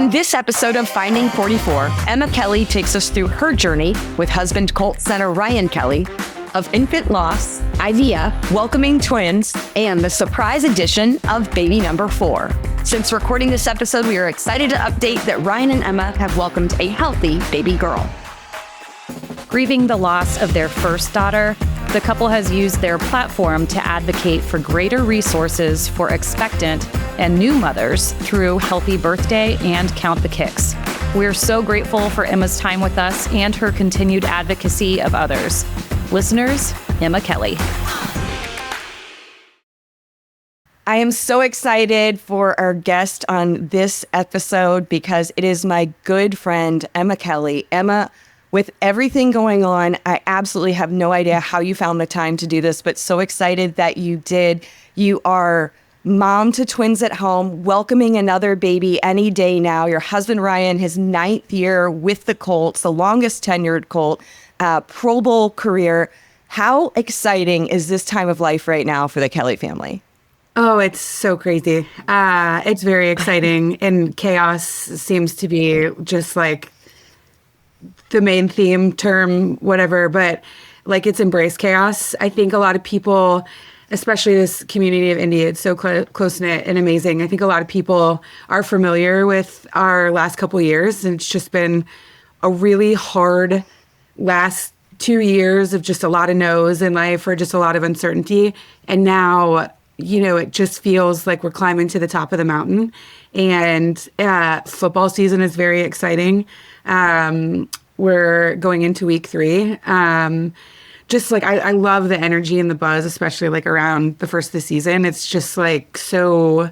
On this episode of Finding 44, Emma Kelly takes us through her journey with husband Colts center Ryan Kelly of infant loss, IVF, welcoming twins, and the surprise addition of baby number 4. Since recording this episode, we are excited to update that Ryan and Emma have welcomed a healthy baby girl. Grieving the loss of their first daughter, the couple has used their platform to advocate for greater resources for expectant and new mothers through Healthy Birthday and Count the Kicks. We're so grateful for Emma's time with us and her continued advocacy of others. Listeners, Emma Kelly. I am so excited for our guest on this episode because it is my good friend, Emma Kelly. Emma, with everything going on, I absolutely have no idea how you found the time to do this, but so excited that you did. You are mom to twins at home, welcoming another baby any day now. Your husband, Ryan, his 9th year with the Colts, the longest tenured Colt, Pro Bowl career. How exciting is this time of life right now for the Kelly family? Oh, it's so crazy. It's very exciting, and chaos seems to be just like the main theme term, whatever, but like it's embrace chaos. I think a lot of people, especially this community of India, it's so close-knit and amazing. I think a lot of people are familiar with our last couple of years, and it's just been a really hard last 2 years of just a lot of no's in life or just a lot of uncertainty. And now, you know, it just feels like we're climbing to the top of the mountain, and football season is very exciting. We're going into week 3. Just like, I love the energy and the buzz, especially like around the first of the season. It's just like so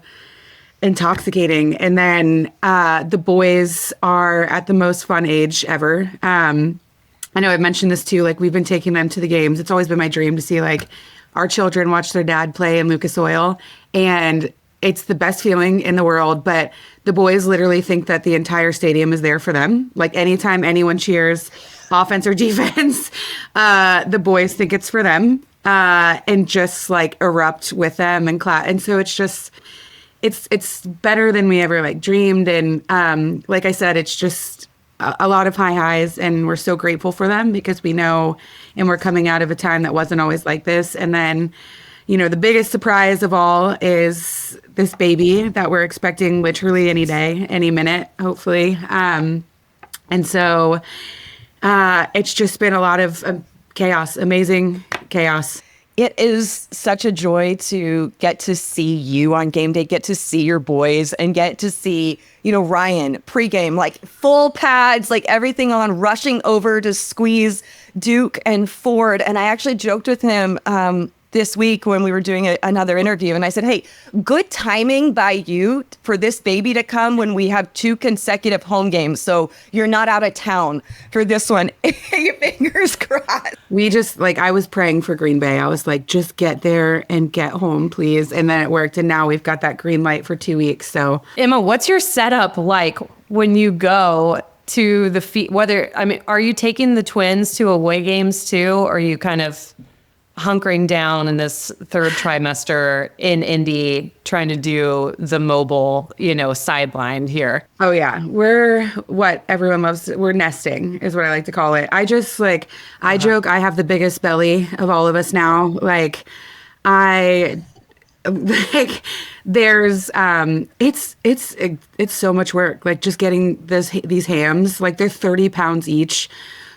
intoxicating. And then the boys are at the most fun age ever. I know I've mentioned this too, like we've been taking them to the games. It's always been my dream to see like our children watch their dad play in Lucas Oil. And it's the best feeling in the world, but the boys literally think that the entire stadium is there for them. Like anytime anyone cheers, offense or defense, the boys think it's for them, and just like erupt with them and clap. And so it's just, it's better than we ever like dreamed. And like I said, it's just a lot of high highs, and we're so grateful for them because we know, and we're coming out of a time that wasn't always like this. And then, you know, the biggest surprise of all is this baby that we're expecting literally any day, any minute, hopefully. And so it's just been a lot of chaos, amazing chaos. It is such a joy to get to see you on game day, get to see your boys, and get to see, you know, Ryan pregame, like full pads, like everything on, rushing over to squeeze Duke and Ford. And I actually joked with him this week when we were doing another interview, and I said, hey, good timing by you for this baby to come when we have 2 consecutive home games, so you're not out of town for this one. Fingers crossed. We just, like, I was praying for Green Bay. I was like, just get there and get home, please. And then it worked, and now we've got that green light for 2 weeks. So Emma, what's your setup like when you go to the are you taking the twins to away games too, or are you kind of hunkering down in this third trimester in Indy, trying to do the mobile, you know, sideline here? Oh yeah. We're what everyone loves. We're nesting is what I like to call it. I just like, I joke, I have the biggest belly of all of us now. Like there's, it's so much work. Like just getting these hams, like they're 30 pounds each.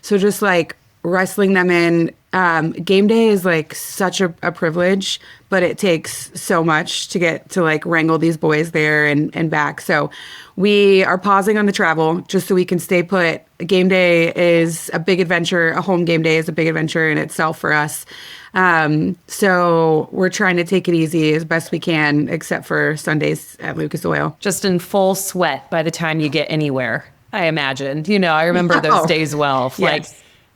So just like wrestling them in, game day is like such a privilege, but it takes so much to get to like wrangle these boys there and back. So we are pausing on the travel just so we can stay put. Game day is a big adventure. A home game day is a big adventure in itself for us. So we're trying to take it easy as best we can, except for Sundays at Lucas Oil. Just in full sweat by the time you get anywhere, I imagine. You know, I remember those days well. Yes. Like,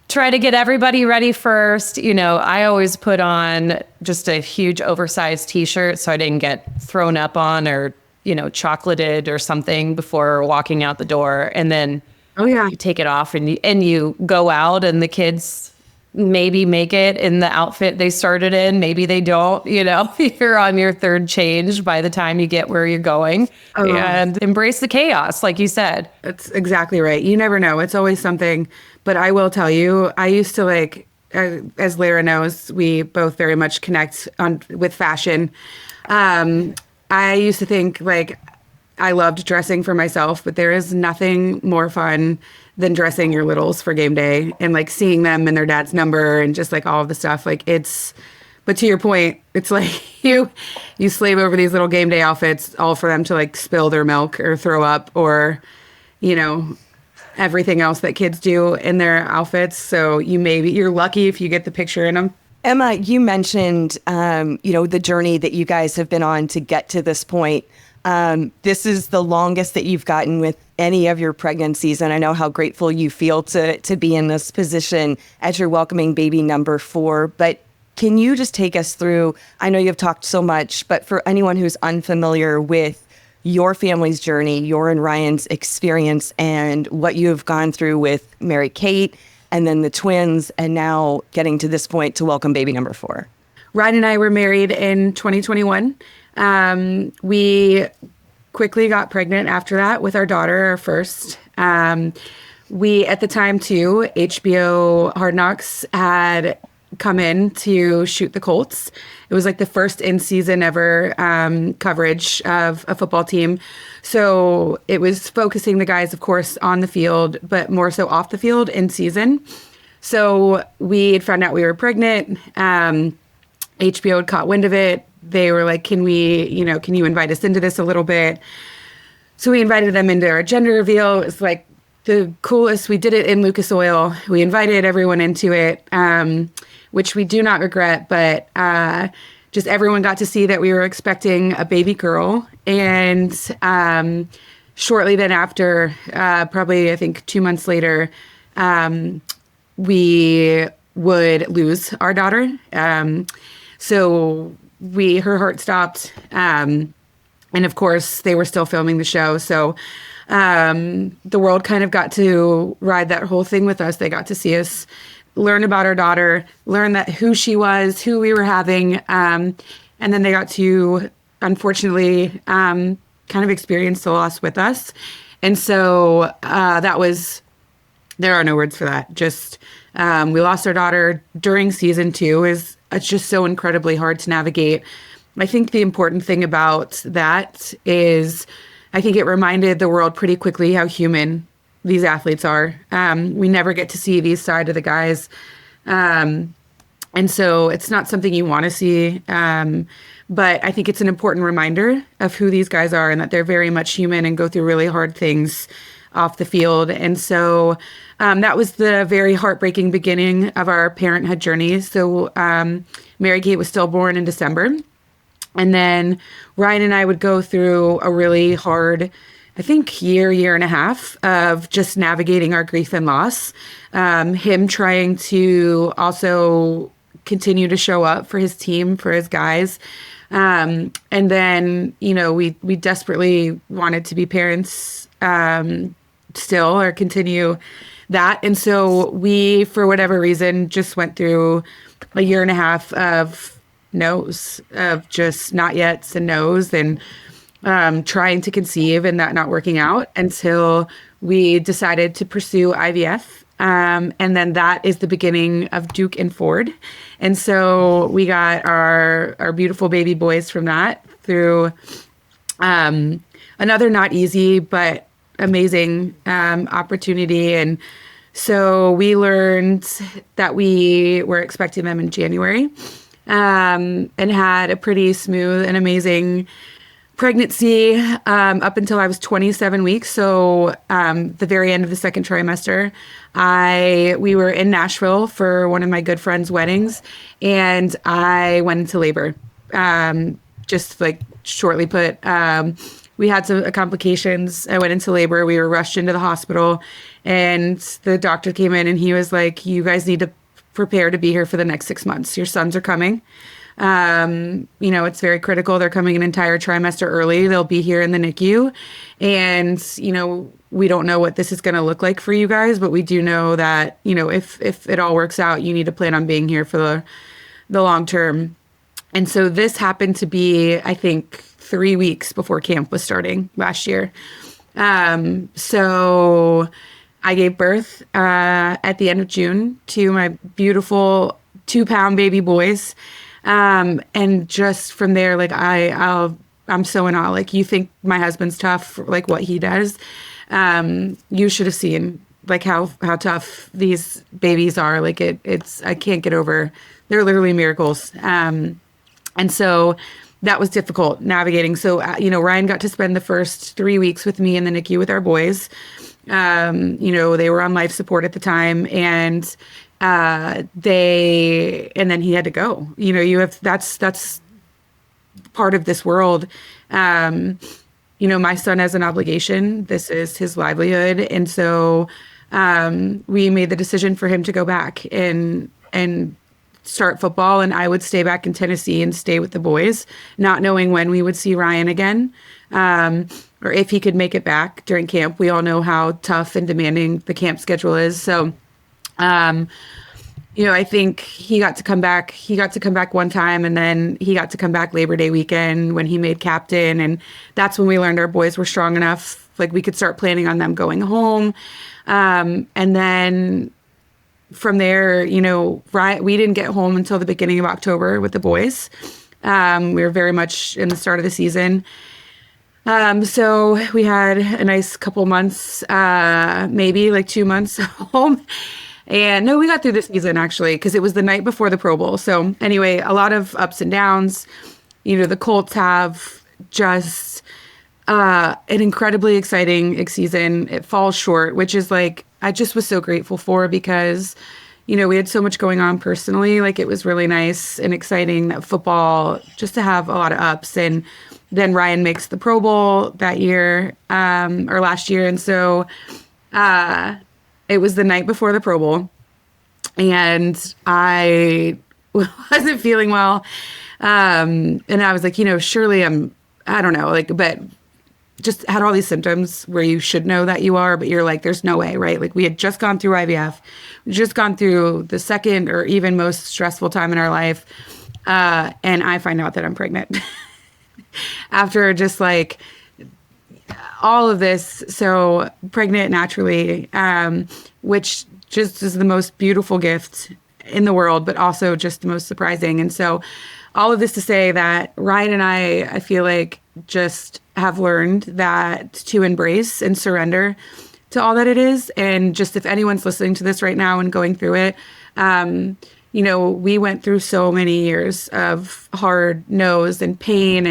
try to get everybody ready first. You know, I always put on just a huge oversized t-shirt so I didn't get thrown up on or, you know, chocolated or something before walking out the door. And then you take it off and you go out and the kids maybe make it in the outfit they started in. Maybe they don't, you're on your third change by the time you get where you're going. And embrace the chaos, like you said. That's exactly right. You never know. It's always something. But I will tell you, I used to as Lara knows, we both very much connect with fashion. I used to think I loved dressing for myself, but there is nothing more fun than dressing your littles for game day and seeing them in their dad's number and just all of the stuff. But to your point, it's you slave over these little game day outfits, all for them to spill their milk or throw up or, everything else that kids do in their outfits. So you're lucky if you get the picture in them. Emma, you mentioned, the journey that you guys have been on to get to this point. This is the longest that you've gotten with any of your pregnancies. And I know how grateful you feel to be in this position as you're welcoming baby number 4. But can you just take us through, I know you've talked so much, but for anyone who's unfamiliar with your family's journey, your and Ryan's experience and what you have gone through with Mary Kate and then the twins and now getting to this point to welcome baby number 4. Ryan and I were married in 2021. We quickly got pregnant after that with our daughter, our first. We, at the time too, HBO Hard Knocks had come in to shoot the Colts. It was the first in-season ever coverage of a football team. So it was focusing the guys, of course, on the field, but more so off the field in season. So we had found out we were pregnant. HBO had caught wind of it. They were like, can you invite us into this a little bit? So we invited them into our gender reveal. It was the coolest. We did it in Lucas Oil. We invited everyone into it, which we do not regret, but just everyone got to see that we were expecting a baby girl. And shortly then after, probably I think 2 months later, we would lose our daughter. So her heart stopped. And of course they were still filming the show. So the world kind of got to ride that whole thing with us. They got to see us learn about our daughter, learn who she was, who we were having. And then they got to, unfortunately, kind of experience the loss with us. And so there are no words for that. Just, we lost our daughter during season 2. It's just so incredibly hard to navigate. I think the important thing about that is I think it reminded the world pretty quickly how human these athletes are. We never get to see these side of the guys. And so it's not something you want to see. But I think it's an important reminder of who these guys are and that they're very much human and go through really hard things off the field. And so that was the very heartbreaking beginning of our parenthood journey. So Mary Kate was stillborn in December. And then Ryan and I would go through a really hard, I think, year and a half of just navigating our grief and loss. Him trying to also continue to show up for his team, for his guys. And then, we desperately wanted to be parents still or continue that. And so we, for whatever reason, just went through a year and a half of no's, of just not yet's and no's, and trying to conceive and that not working out until we decided to pursue IVF. And then that is the beginning of Duke and Ford. And so we got our beautiful baby boys from that through another not easy but amazing opportunity. And so we learned that we were expecting them in January, and had a pretty smooth and amazing pregnancy up until I was 27 weeks. So the very end of the second trimester, we were in Nashville for one of my good friend's weddings, and I went into labor. Just shortly put, we had some complications. I went into labor. We were rushed into the hospital, and the doctor came in and he was like, "You guys need to prepare to be here for the next 6 months. Your sons are coming." It's very critical. They're coming an entire trimester early. They'll be here in the NICU. And, we don't know what this is going to look like for you guys, but we do know that, if it all works out, you need to plan on being here for the long term. And so this happened to be, I think, 3 weeks before camp was starting last year. So I gave birth at the end of June to my beautiful 2-pound baby boys. And just from there, like I'm so in awe. Like, you think my husband's tough, like what he does. You should have seen like how tough these babies are. Like it's I can't get over. They're literally miracles. And so that was difficult navigating. So, Ryan got to spend the first 3 weeks with me in the NICU with our boys. They were on life support at the time, and then he had to go. That's part of this world. My son has an obligation. This is his livelihood. And so, we made the decision for him to go back and start football, and I would stay back in Tennessee and stay with the boys, not knowing when we would see Ryan again, or if he could make it back during camp. We all know how tough and demanding the camp schedule is. So, I think he got to come back. He got to come back one time, and then he got to come back Labor Day weekend when he made captain. And that's when we learned our boys were strong enough, like we could start planning on them going home. And then from there, Ryan, we didn't get home until the beginning of October with the boys. We were very much in the start of the season. So we had a nice couple months, maybe like 2 months home. And no, we got through the season actually, because it was the night before the Pro Bowl. So anyway, a lot of ups and downs. The Colts have just an incredibly exciting season. It falls short, which is like, I just was so grateful for, because, we had so much going on personally. Like, it was really nice and exciting that football, just to have a lot of ups. And then Ryan makes the Pro Bowl that year, or last year. And so it was the night before the Pro Bowl, and I wasn't feeling well. And I was like, surely I don't know, like, but just had all these symptoms where you should know that you are, but you're like, there's no way, right? Like, we had just gone through IVF, just gone through the second or even most stressful time in our life. And I find out that I'm pregnant after just like all of this. So pregnant naturally, which just is the most beautiful gift in the world, but also just the most surprising. And so all of this to say that Ryan and I feel like just have learned that to embrace and surrender to all that it is. And just, if anyone's listening to this right now and going through it, we went through so many years of hard no's and pain,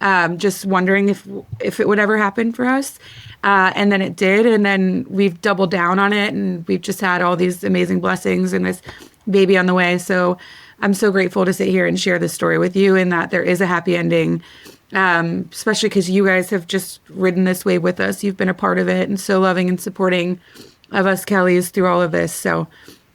and just wondering if it would ever happen for us. And then it did. And then we've doubled down on it, and we've just had all these amazing blessings and this baby on the way. So I'm so grateful to sit here and share this story with you, and that there is a happy ending, especially because you guys have just ridden this wave with us. You've been a part of it, and so loving and supporting of us Kellys through all of this. So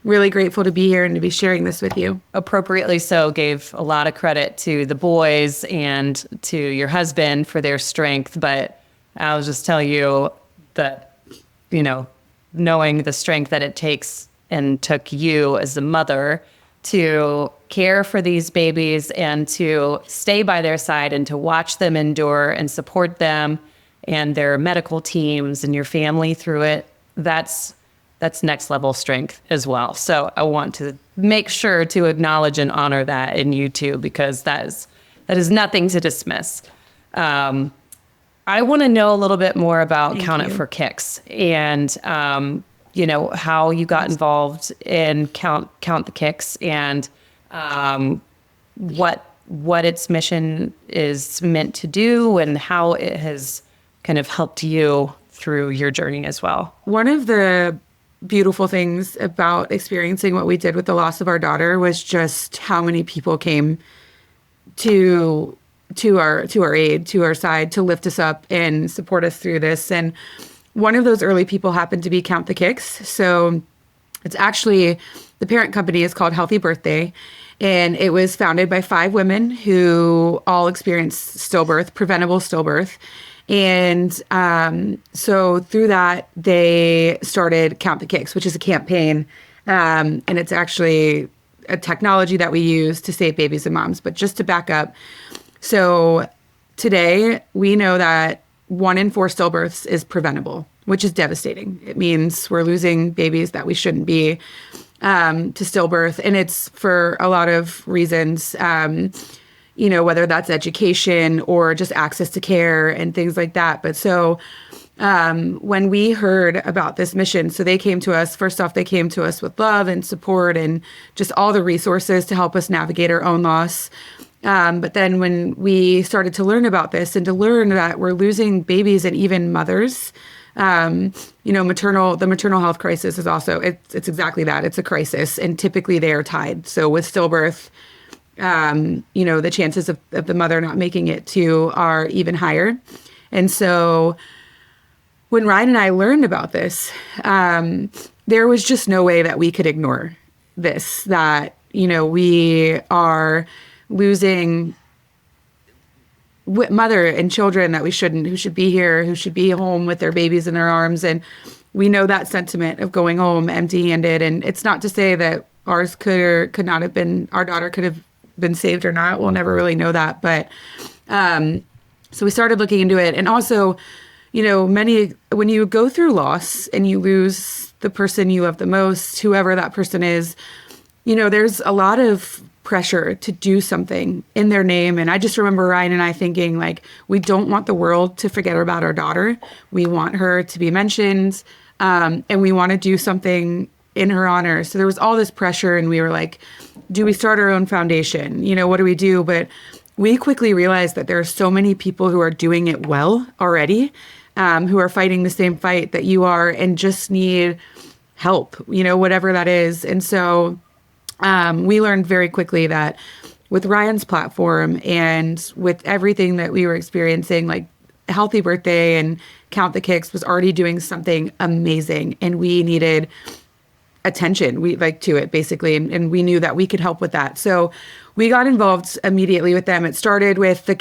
really grateful to be here and to be sharing this with you. Appropriately so, gave a lot of credit to the boys and to your husband for their strength. But I'll just tell you that, knowing the strength that it takes and took you as a mother to care for these babies and to stay by their side and to watch them endure and support them and their medical teams and your family through it, that's next level strength as well. So I want to make sure to acknowledge and honor that in you too, because that is nothing to dismiss. I want to know a little bit more about Count It for Kicks and, how you got involved in Count the Kicks, and what its mission is meant to do, and how it has kind of helped you through your journey as well. One of the beautiful things about experiencing what we did with the loss of our daughter was just how many people came to our aid, to our side, to lift us up and support us through this. And one of those early people happened to be Count the Kicks. So it's actually, the parent company is called Healthy Birthday. And it was founded by 5 women who all experienced stillbirth, preventable stillbirth. And so through that, they started Count the Kicks, which is a campaign. And it's actually a technology that we use to save babies and moms. But just to back up, so today we know that 1 in 4 stillbirths is preventable, which is devastating. It means we're losing babies that we shouldn't be to stillbirth. And it's for a lot of reasons, whether that's education or just access to care and things like that. But so when we heard about this mission, so they came to us, first off, they came to us with love and support and just all the resources to help us navigate our own loss. But then when we started to learn about this and to learn that we're losing babies and even mothers, the maternal health crisis is also, it's exactly that. It's a crisis, and typically they are tied. So with stillbirth, the chances of the mother not making it to are even higher. And so when Ryan and I learned about this, there was just no way that we could ignore this, that, we are losing mother and children that we shouldn't, who should be here, who should be home with their babies in their arms. And we know that sentiment of going home empty-handed. And it's not to say that ours could or could not have been, our daughter could have been saved or not. We'll never really know that. But so we started looking into it. And also, when you go through loss and you lose the person you love the most, whoever that person is, there's a lot of pressure to do something in their name. And I just remember Ryan and I thinking, like, we don't want the world to forget about our daughter. We want her to be mentioned, and we want to do something in her honor. So there was all this pressure, and we were like, do we start our own foundation? What do we do? But we quickly realized that there are so many people who are doing it well already, who are fighting the same fight that you are and just need help, whatever that is. And so we learned very quickly that with Ryan's platform and with everything that we were experiencing, like Healthy Birthday and Count the Kicks was already doing something amazing, and we needed attention to it basically. And we knew that we could help with that. So we got involved immediately with them. It started with the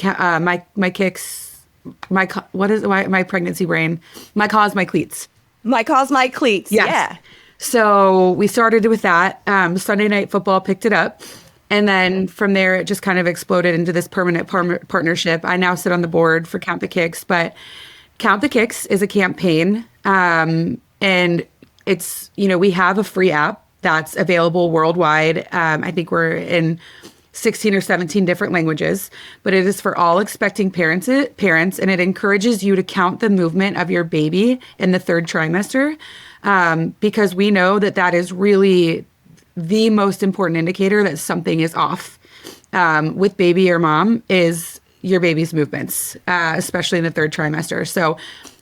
my kicks, my pregnancy brain, my cause, my cleats. My cause, my cleats. Yes. Yeah. So we started with that. Sunday Night Football picked it up. And then from there, it just kind of exploded into this permanent partnership. I now sit on the board for Count the Kicks, but Count the Kicks is a campaign. And it's, we have a free app that's available worldwide. I think we're in 16 or 17 different languages, but it is for all expecting parents, and it encourages you to count the movement of your baby in the 3rd trimester. Because we know that is really the most important indicator that something is off with baby or mom is your baby's movements, especially in the 3rd trimester. So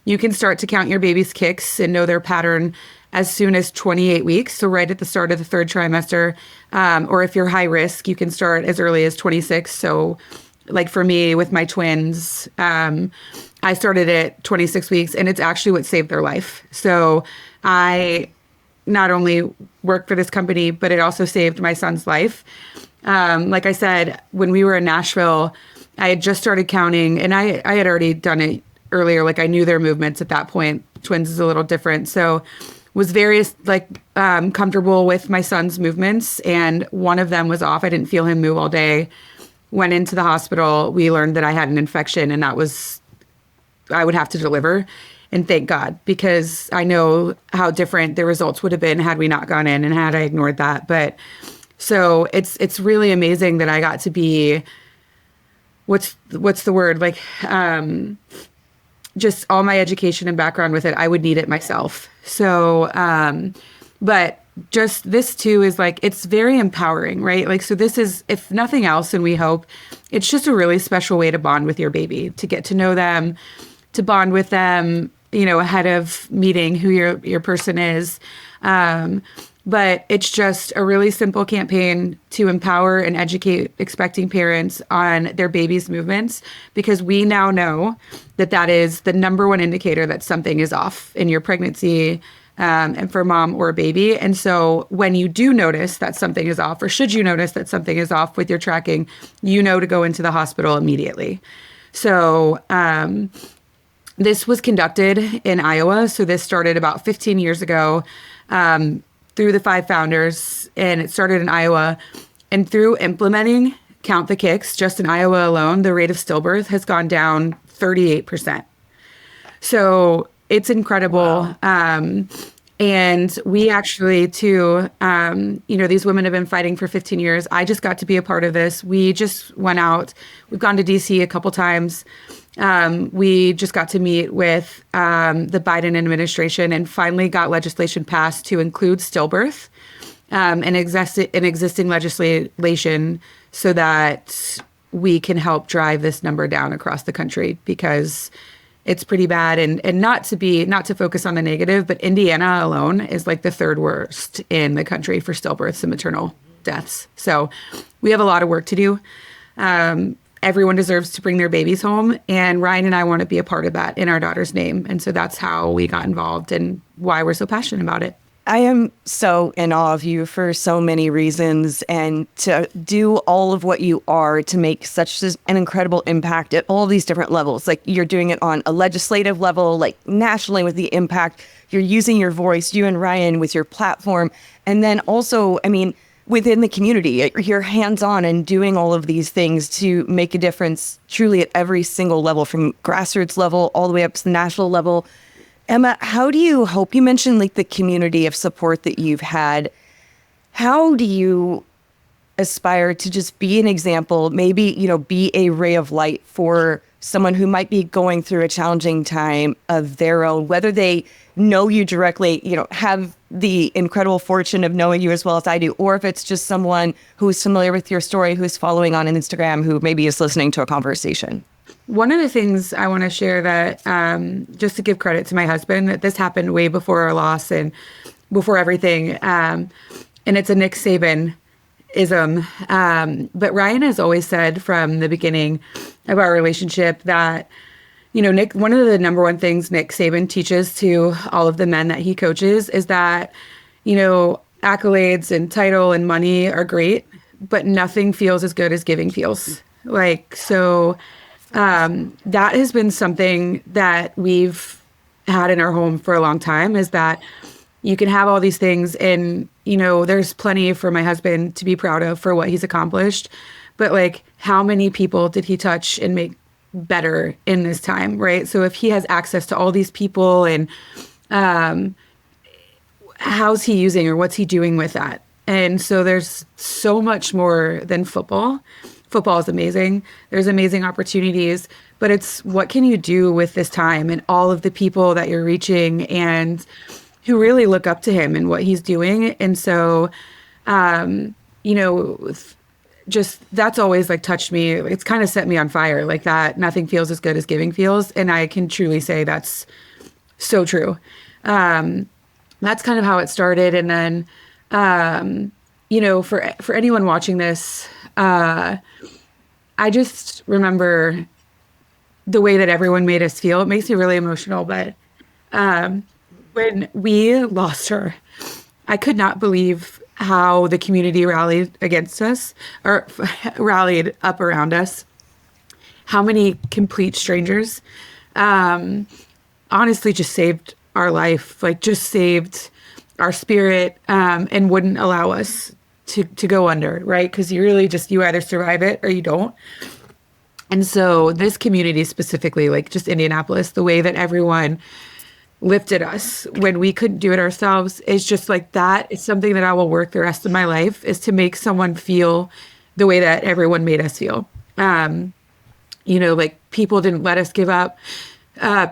you can start to count your baby's kicks and know their pattern as soon as 28 weeks. So right at the start of the 3rd trimester, or if you're high risk, you can start as early as 26. So like for me with my twins, I started at 26 weeks, and it's actually what saved their life. So I not only work for this company, but it also saved my son's life. Like I said, when we were in Nashville, I had just started counting, and I had already done it earlier. Like I knew their movements at that point. Twins is a little different. So was very comfortable with my son's movements, and one of them was off. I didn't feel him move all day. Went into the hospital. We learned that I had an infection, and I would have to deliver. And thank God, because I know how different the results would have been had we not gone in and had I ignored that. But so it's really amazing that I got to be, what's the word? Just all my education and background with it, I would need it myself. So, but just this too is it's very empowering, right? So this is, if nothing else, and we hope, it's just a really special way to bond with your baby, to get to know them, to bond with them, ahead of meeting who your person is. But it's just a really simple campaign to empower and educate expecting parents on their baby's movements, because we now know that is the number one indicator that something is off in your pregnancy, and for mom or baby. And so when you do notice that something is off, or should you notice that something is off with your tracking, you know to go into the hospital immediately. So this was conducted in Iowa. So this started about 15 years ago through the 5 founders, and it started in Iowa. And through implementing Count the Kicks, just in Iowa alone, the rate of stillbirth has gone down 38%. So it's incredible. Wow. And we actually, too, these women have been fighting for 15 years. I just got to be a part of this. We just went out. We've gone to DC a couple times. We just got to meet with the Biden administration and finally got legislation passed to include stillbirth in existing legislation so that we can help drive this number down across the country, because it's pretty bad. And not to focus on the negative, but Indiana alone is like the 3rd worst in the country for stillbirths and maternal deaths. So we have a lot of work to do. Everyone deserves to bring their babies home. And Ryan and I want to be a part of that in our daughter's name. And so that's how we got involved and why we're so passionate about it. I am so in awe of you for so many reasons, and to do all of what you are to make such an incredible impact at all these different levels. Like, you're doing it on a legislative level, like nationally with the impact. You're using your voice, you and Ryan, with your platform. And then also, I mean, within the community, you're hands-on and doing all of these things to make a difference truly at every single level, from grassroots level all the way up to the national level. Emma, how do you hope, you mentioned like the community of support that you've had. How do you aspire to just be an example, maybe, be a ray of light for someone who might be going through a challenging time of their own, whether they know you directly, have the incredible fortune of knowing you as well as I do, or if it's just someone who's familiar with your story, who's following on Instagram, who maybe is listening to a conversation? One of the things I want to share that, just to give credit to my husband, that this happened way before our loss and before everything. And it's a Nick Saban-ism. But Ryan has always said from the beginning of our relationship that, Nick, one of the number one things Nick Saban teaches to all of the men that he coaches is that, accolades and title and money are great, but nothing feels as good as giving feels. That has been something that we've had in our home for a long time, is that you can have all these things and, there's plenty for my husband to be proud of for what he's accomplished. But like, how many people did he touch and make better in this time, right? So if he has access to all these people, and how's he using, or what's he doing with that? And so there's so much more than football. Football is amazing. There's amazing opportunities, but it's what can you do with this time and all of the people that you're reaching and who really look up to him and what he's doing. And so, just that's always like touched me. It's kind of set me on fire, like that. Nothing feels as good as giving feels. And I can truly say that's so true. That's kind of how it started. And then, for anyone watching this, I just remember the way that everyone made us feel. It makes me really emotional, but when we lost her, I could not believe how the community rallied against us, or rallied up around us. How many complete strangers honestly just saved our life, like just saved our spirit, and wouldn't allow us to go under, right? Because you either survive it or you don't. And so this community specifically, like just Indianapolis, the way that everyone lifted us when we couldn't do it ourselves is just like that. It's something that I will work the rest of my life, is to make someone feel the way that everyone made us feel. Like people didn't let us give up.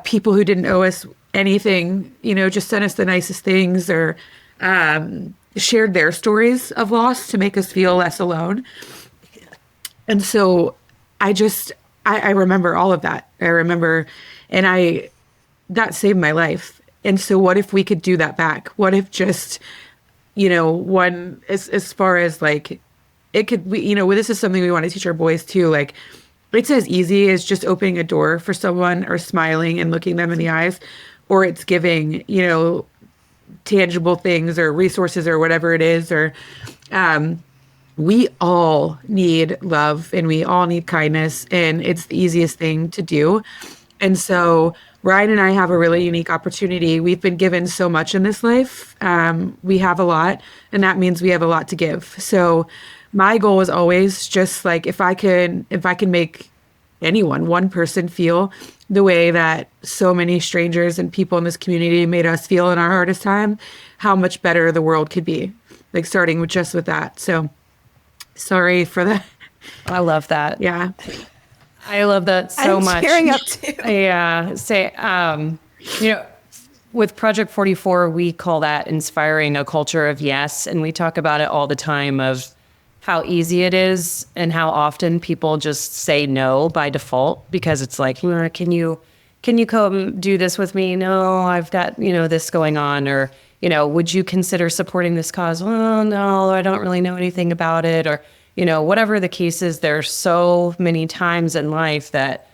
People who didn't owe us anything, just sent us the nicest things, or shared their stories of loss to make us feel less alone. And so I remember all of that. That saved my life. And so what if we could do that back? What if just, one, as far as like, it could, this is something we want to teach our boys too. Like, it's as easy as just opening a door for someone, or smiling and looking them in the eyes, or it's giving, tangible things or resources or whatever it is, or we all need love and we all need kindness, and it's the easiest thing to do. And so Ryan and I have a really unique opportunity. We've been given so much in this life. We have a lot, and that means we have a lot to give. So my goal is always just like, if I can make anyone, one person, feel the way that so many strangers and people in this community made us feel in our hardest time, how much better the world could be. Like, starting with just with that. So sorry for that. I love that. Yeah. I love that so I'm much. tearing up too. Yeah. With Project 44, we call that inspiring a culture of yes. And we talk about it all the time of how easy it is and how often people just say no by default because it's like, can you come do this with me? No, I've got, this going on. Or, would you consider supporting this cause? Well, no, I don't really know anything about it. Or, whatever the case is, there's so many times in life that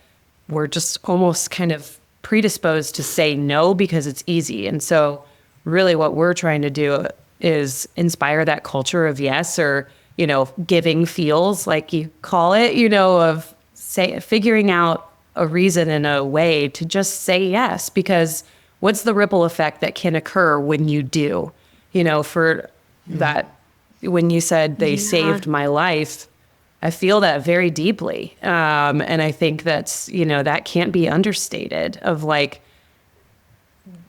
we're just almost kind of predisposed to say no because it's easy. And so really what we're trying to do is inspire that culture of yes, or, giving feels, like you call it, of figuring out a reason and a way to just say yes, because what's the ripple effect that can occur when you do, for that. When you said they saved my life, I feel that very deeply. And I think that's, that can't be understated, of like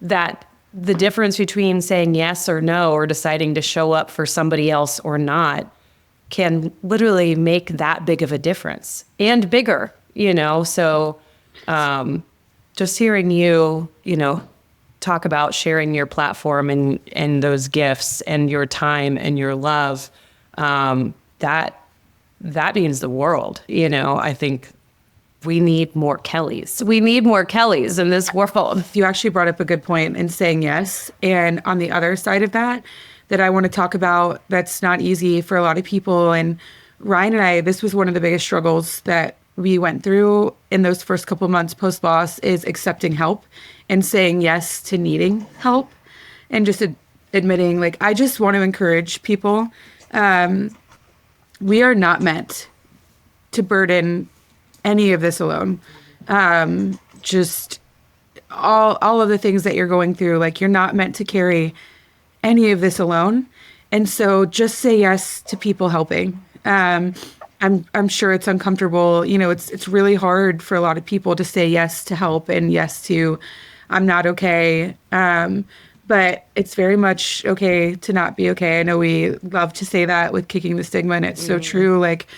that the difference between saying yes or no, or deciding to show up for somebody else or not, can literally make that big of a difference, and bigger, So just hearing you, talk about sharing your platform and those gifts and your time and your love, that means the world. I think we need more Kellys. We need more Kellys in this world. You actually brought up a good point in saying yes. And on the other side of that I want to talk about, that's not easy for a lot of people. And Ryan and I, this was one of the biggest struggles that we went through in those first couple months post-loss, is accepting help and saying yes to needing help, and just admitting, like, I just want to encourage people. We are not meant to burden any of this alone. Just all of the things that you're going through, like, you're not meant to carry any of this alone. And so just say yes to people helping. I'm sure it's uncomfortable. It's really hard for a lot of people to say yes to help and yes to, I'm not okay. But it's very much okay to not be okay. I know we love to say that with Kicking the Stigma, and it's so true. Like,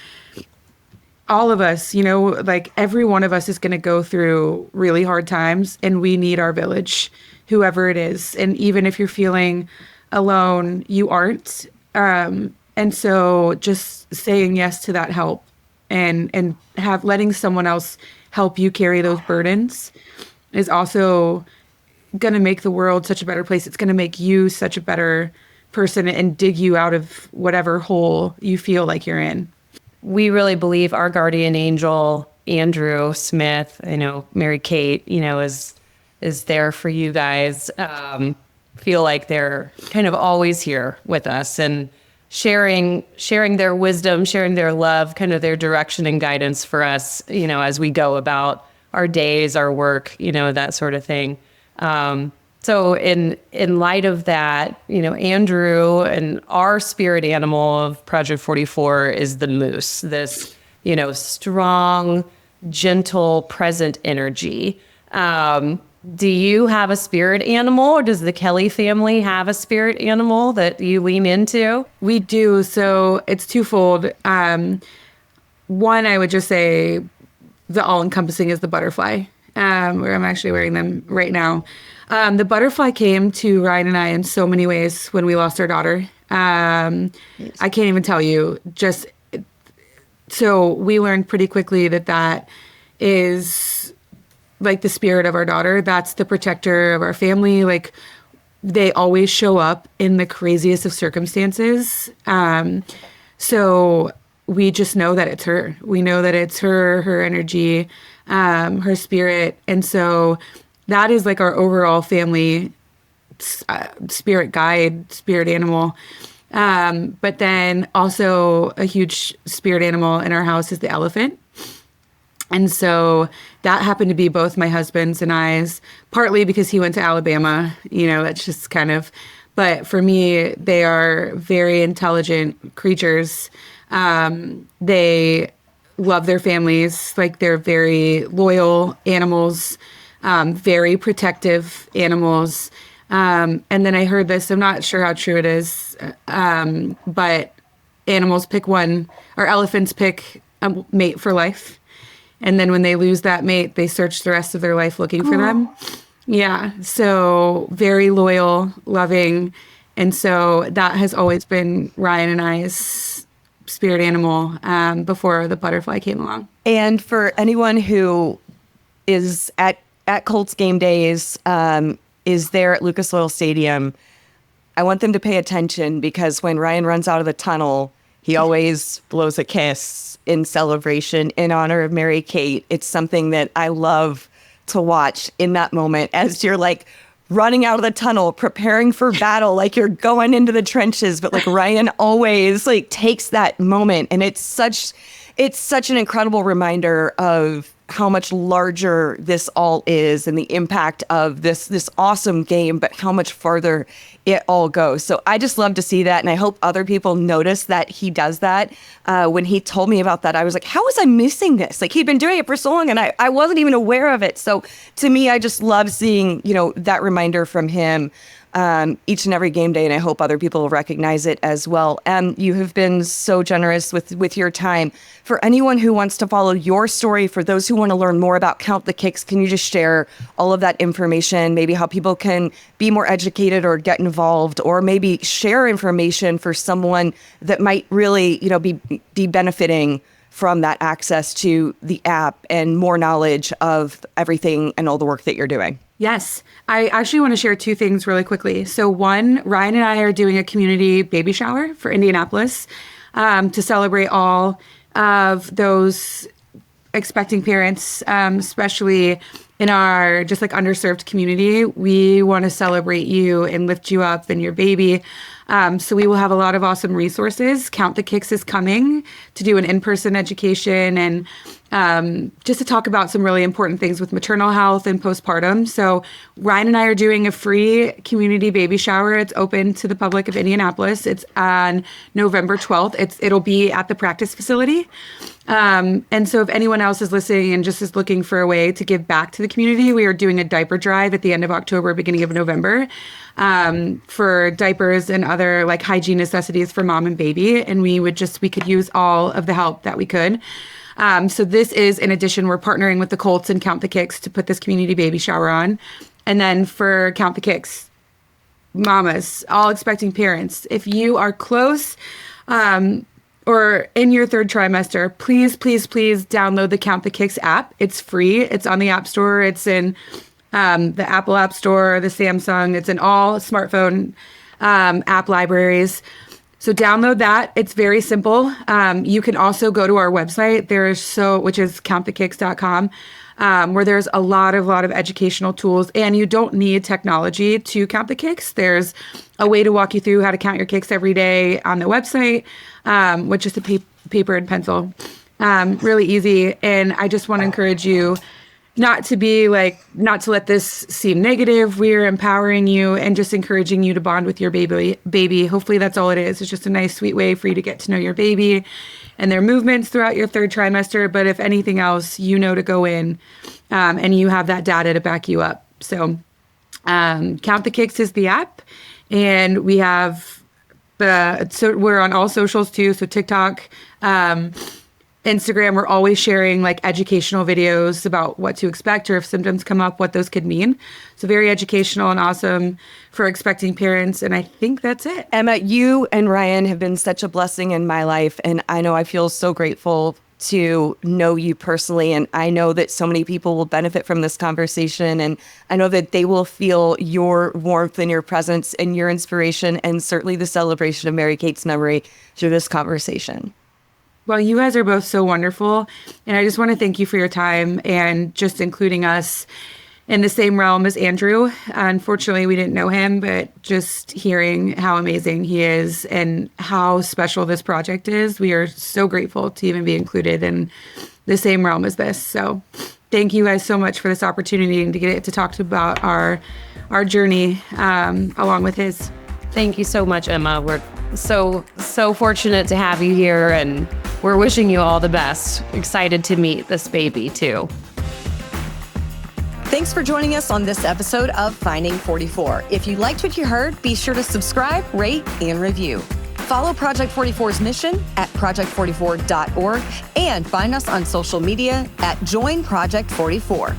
all of us, like, every one of us is going to go through really hard times, and we need our village, whoever it is. And even if you're feeling alone, you aren't. And so just saying yes to that help and letting someone else help you carry those burdens is also going to make the world such a better place. It's going to make you such a better person and dig you out of whatever hole you feel like you're in. We really believe our guardian angel, Andrew Smith, Mary Kate, is there for you guys. Feel like they're kind of always here with us, and sharing their wisdom, sharing their love, kind of their direction and guidance for us, as we go about our days, our work, that sort of thing. So in light of that, Andrew, and our spirit animal of Project 44 is the moose, this, strong, gentle, present energy. Do you have a spirit animal, or does the Kelly family have a spirit animal that you lean into? We do. So it's twofold. One, I would just say the all-encompassing is the butterfly, where I'm actually wearing them right now. The butterfly came to Ryan and I in so many ways when we lost our daughter. I can't even tell you. So we learned pretty quickly that is like the spirit of our daughter. That's the protector of our family. Like, they always show up in the craziest of circumstances. So we just know that it's her. We know that it's her energy, her spirit. And so that is like our overall family spirit guide, spirit animal. But then also a huge spirit animal in our house is the elephant. And so that happened to be both my husband's and I's, partly because he went to Alabama, that's just kind of, but for me, they are very intelligent creatures. They love their families, like they're very loyal animals, very protective animals. And then I heard this, I'm not sure how true it is, but elephants pick a mate for life. And then when they lose that mate, they search the rest of their life looking for them. Yeah. So very loyal, loving. And so that has always been Ryan and I's spirit animal before the butterfly came along. And for anyone who is at Colts game days, is there at Lucas Oil Stadium, I want them to pay attention because when Ryan runs out of the tunnel, he always blows a kiss in celebration in honor of Mary Kate. It's something that I love to watch in that moment as you're like running out of the tunnel, preparing for battle, like you're going into the trenches. But like Ryan always like takes that moment, and it's such an incredible reminder of how much larger this all is and the impact of this awesome game, but how much farther it all goes. So I just love to see that. And I hope other people notice that he does that. When he told me about that, I was like, how was I missing this? Like he'd been doing it for so long and I wasn't even aware of it. So to me, I just love seeing, that reminder from him each and every game day, and I hope other people will recognize it as well. You have been so generous with your time. For anyone who wants to follow your story, for those who want to learn more about Count the Kicks, can you just share all of that information, maybe how people can be more educated or get involved, or maybe share information for someone that might really, be benefiting from that access to the app and more knowledge of everything and all the work that you're doing? Yes. I actually want to share two things really quickly. So one, Ryan and I are doing a community baby shower for Indianapolis to celebrate all of those expecting parents, especially in our just like underserved community. We want to celebrate you and lift you up and your baby. So we will have a lot of awesome resources. Count the Kicks is coming to do an in-person education and just to talk about some really important things with maternal health and postpartum. So Ryan and I are doing a free community baby shower. It's open to the public of Indianapolis. It's on November 12th. It'll be at the practice facility. And so if anyone else is listening and just is looking for a way to give back to the community, we are doing a diaper drive at the end of October, beginning of November, for diapers and other like hygiene necessities for mom and baby. And we could use all of the help that we could. So this is, in addition, we're partnering with the Colts and Count the Kicks to put this community baby shower on. And then for Count the Kicks, mamas, all expecting parents, if you are close, or in your third trimester, please, please, please download the Count the Kicks app. It's free. It's on the App Store. It's in the Apple App Store, the Samsung. It's in all smartphone app libraries. So download that. It's very simple. You can also go to our website, which is countthekicks.com, where there's a lot of educational tools, and you don't need technology to count the kicks. There's a way to walk you through how to count your kicks every day on the website, with just a paper and pencil. Really easy. And I just want to encourage you not to let this seem negative. We're empowering you and just encouraging you to bond with your baby. Hopefully that's all it is. It's just a nice, sweet way for you to get to know your baby and their movements throughout your third trimester. But if anything else, to go in, and you have that data to back you up. So, Count the Kicks is the app, and we have so we're on all socials too. So TikTok, Instagram, we're always sharing like educational videos about what to expect, or if symptoms come up, what those could mean. So very educational and awesome for expecting parents. And I think that's it. Emma, you and Ryan have been such a blessing in my life. And I know I feel so grateful to know you personally. And I know that so many people will benefit from this conversation. And I know that they will feel your warmth and your presence and your inspiration, and certainly the celebration of Mary Kate's memory through this conversation. Well, you guys are both so wonderful, and I just want to thank you for your time and just including us in the same realm as Andrew. Unfortunately, we didn't know him, but just hearing how amazing he is and how special this project is, we are so grateful to even be included in the same realm as this. So thank you guys so much for this opportunity and to get to talk about our journey along with his. Thank you so much, Emma. We're so fortunate to have you here, and we're wishing you all the best. Excited to meet this baby too. Thanks for joining us on this episode of Finding 44. If you liked what you heard, be sure to subscribe, rate, and review. Follow Project 44's mission at project44.org and find us on social media at Join Project 44.